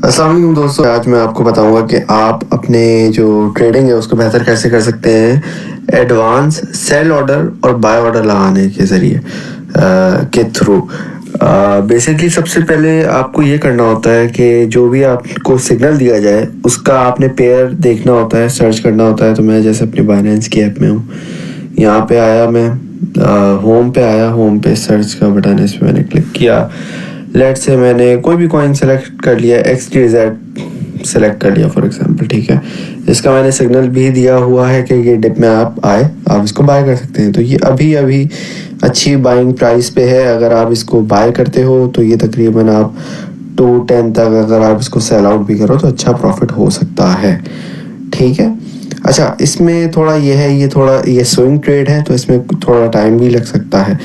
अस्सलाम वालेकुम दोस्तों, आज मैं आपको बताऊंगा कि आप अपने जो ट्रेडिंग है उसको बेहतर कैसे कर सकते हैं एडवांस सेल ऑर्डर और बाय ऑर्डर लगाने के ज़रिए के थ्रू। बेसिकली सबसे पहले आपको ये करना होता है कि जो भी आपको सिग्नल दिया जाए उसका आपने पेयर देखना होता है, सर्च करना होता है। तो मैं जैसे अपनी बाइनेंस की ऐप में हूँ, यहाँ पे आया, मैं होम पे आया, होम पे सर्च का बटन है, इस पर मैंने क्लिक किया। लेट से मैंने कोई भी कॉइन सेलेक्ट कर लिया, XYZ सेलेक्ट कर लिया फॉर एग्जांपल, ठीक है। इसका मैंने सिग्नल भी दिया हुआ है कि ये डिप में आप आए, आप इसको बाय कर सकते हैं। तो ये अभी अभी अच्छी बाइंग प्राइस पे है। अगर आप इसको बाय करते हो तो ये तकरीबन आप 210 तक, अगर आप इसको सेल आउट भी करो तो अच्छा प्रॉफिट हो सकता है, ठीक है। अच्छा, इसमें थोड़ा ये है, ये स्विंग ट्रेड है तो इसमें थोड़ा टाइम भी लग सकता है।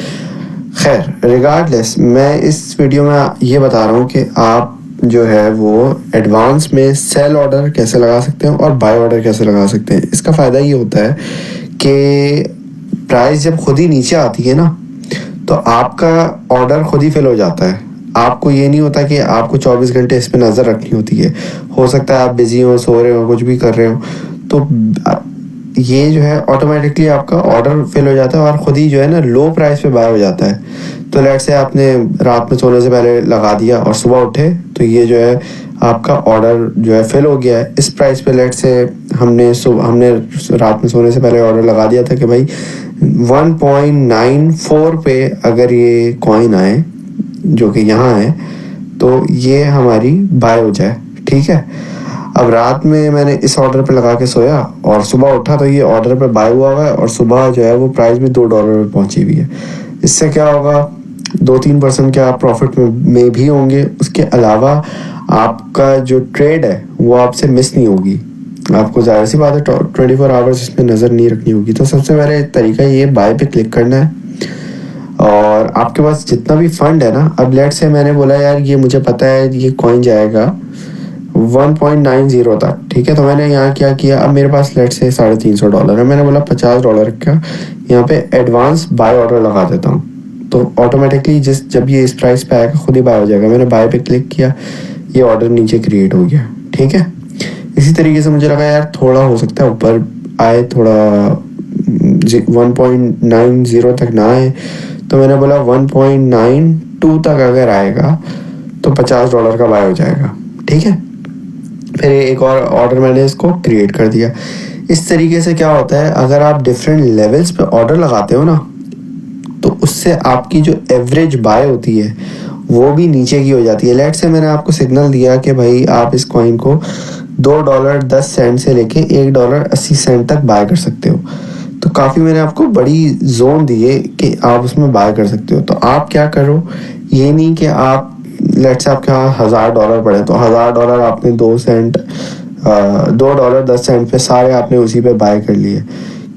खैर, रिगार्डलेस, मैं इस वीडियो में ये बता रहा हूँ कि आप जो है वो एडवांस में सेल ऑर्डर कैसे लगा सकते हैं और बाय ऑर्डर कैसे लगा सकते हैं। इसका फ़ायदा ये होता है कि प्राइस जब खुद ही नीचे आती है ना, तो आपका ऑर्डर खुद ही फिल हो जाता है। आपको ये नहीं होता कि आपको 24 घंटे इस पर नज़र रखनी होती है। हो सकता है आप बिजी हो, सो रहे हो, कुछ भी कर रहे हो, तो ये जो है ऑटोमेटिकली आपका ऑर्डर फिल हो जाता है और ख़ुद ही जो है ना लो प्राइस पे बाय हो जाता है। तो लेट से आपने रात में सोने से पहले लगा दिया और सुबह उठे तो ये जो है आपका ऑर्डर जो है फिल हो गया है इस प्राइस पे। लेट से हमने रात में सोने से पहले ऑर्डर लगा दिया था कि भाई 1.94 पे अगर ये कॉइन आए जो कि यहाँ है तो ये हमारी बाय हो जाए, ठीक है। अब रात में मैंने इस ऑर्डर पे लगा के सोया और सुबह उठा तो ये ऑर्डर पे बाय हुआ है और सुबह जो है वो प्राइस भी $2 पे पहुंची हुई है। इससे क्या होगा, 2-3% के आप प्रॉफिट में भी होंगे। उसके अलावा आपका जो ट्रेड है वो आपसे मिस नहीं होगी। आपको ज़ाहिर सी बात है 24 आवर्स इसमें नज़र नहीं रखनी होगी। तो सबसे पहले तरीका ये बाय पे क्लिक करना है और आपके पास जितना भी फंड है ना, अब लेट से मैंने बोला यार ये मुझे पता है ये कॉइन जाएगा 1.90 तक, ठीक है। तो मैंने यहाँ क्या किया, अब मेरे पास लेट से $350 है, मैंने बोला $50 का यहाँ पे एडवांस बाय ऑर्डर लगा देता हूँ। तो ऑटोमेटिकली जब ये इस प्राइस पे आएगा खुद ही बाय हो जाएगा। मैंने बाय पे क्लिक किया, ये ऑर्डर नीचे क्रिएट हो गया, ठीक है। इसी तरीके से मुझे लगा यार थोड़ा हो सकता है ऊपर आए, थोड़ा 1.90 तक ना आए, तो मैंने बोला 1.92 तक अगर आएगा तो $50 का बाय हो जाएगा, ठीक है। फिर एक और ऑर्डर मैंने इसको क्रिएट कर दिया। इस तरीके से क्या होता है, अगर आप डिफरेंट लेवल्स पे ऑर्डर लगाते हो ना तो उससे आपकी जो एवरेज बाय होती है वो भी नीचे की हो जाती है। लेट से मैंने आपको सिग्नल दिया कि भाई आप इस कॉइन को $2.10 से लेके $1.80 तक बाय कर सकते हो। तो काफ़ी मैंने आपको बड़ी जोन दी है कि आप उसमें बाय कर सकते हो। तो आप क्या करो, ये नहीं कि आप लेट से आपके यहाँ $1000 पड़े तो $1000 आपने $2.10 पे सारे आपने उसी पे बाय कर लिए।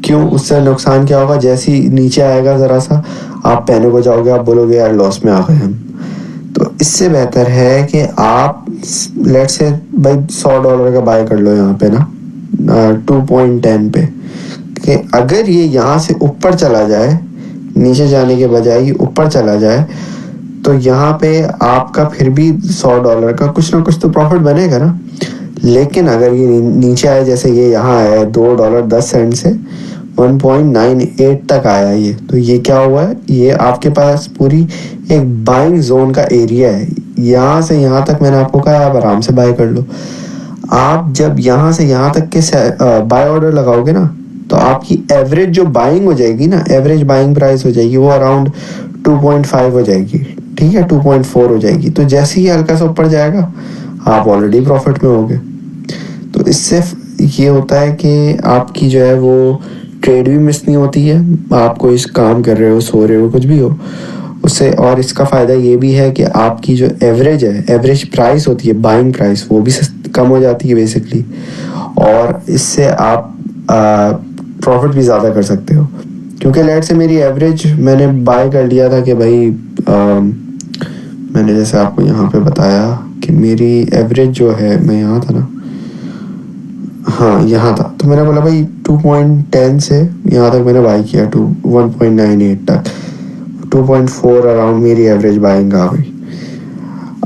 क्यों? उससे नुकसान क्या होगा, जैसे ही नीचे आएगा ज़रा सा आप पैनिक हो जाओगे, आप बोलोगे यार लॉस में आ गए हम। तो इससे बेहतर है कि आप लेट से भाई $100 का बाय कर लो यहाँ पे ना 2.10 पे, कि अगर ये यहाँ से ऊपर चला जाए, नीचे जाने के बजाय ये ऊपर चला जाए, तो यहाँ पे आपका फिर भी $100 का कुछ ना कुछ तो प्रॉफिट बनेगा ना। लेकिन अगर ये नीचे आए, जैसे ये यहाँ आया $2.10 से 1.98 तक आया ये, तो ये क्या हुआ है, ये आपके पास पूरी एक बाइंग जोन का एरिया है। यहाँ से यहाँ तक मैंने आपको कहा आप आराम से बाय कर लो। आप जब यहाँ से यहाँ तक के बाय ऑर्डर लगाओगे ना तो आपकी एवरेज जो बाइंग हो जाएगी ना, एवरेज बाइंग प्राइस हो जाएगी वो अराउंड 2.5 हो जाएगी, ठीक है, 2.4 हो जाएगी। तो जैसे ही हल्का सा ऊपर जाएगा आप ऑलरेडी प्रॉफिट में होगे। तो इससे ये होता है कि आपकी जो है वो ट्रेड भी मिस नहीं होती है। आप कोई काम कर रहे हो, सो रहे हो, कुछ भी हो उससे। और इसका फ़ायदा ये भी है कि आपकी जो एवरेज है, एवरेज प्राइस होती है, बाइंग प्राइस, वो भी कम हो जाती है बेसिकली। और इससे आप प्रॉफिट भी ज़्यादा कर सकते हो। क्योंकि लेट से मेरी एवरेज मैंने बाय कर लिया था कि भाई मैंने जैसे आपको यहाँ पे बताया कि मेरी एवरेज जो है, मैं यहाँ था ना, हाँ यहाँ था, तो मैंने बोला भाई 2.10 से यहाँ तक मैंने बाई किया 1.98 तक, 2.4 अराउंड मेरी एवरेज बाइंग आ गई।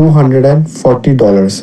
$240.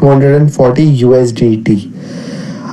240 USDT.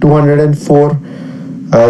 204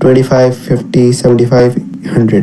25, 50, 75, 100.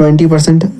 20%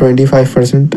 25%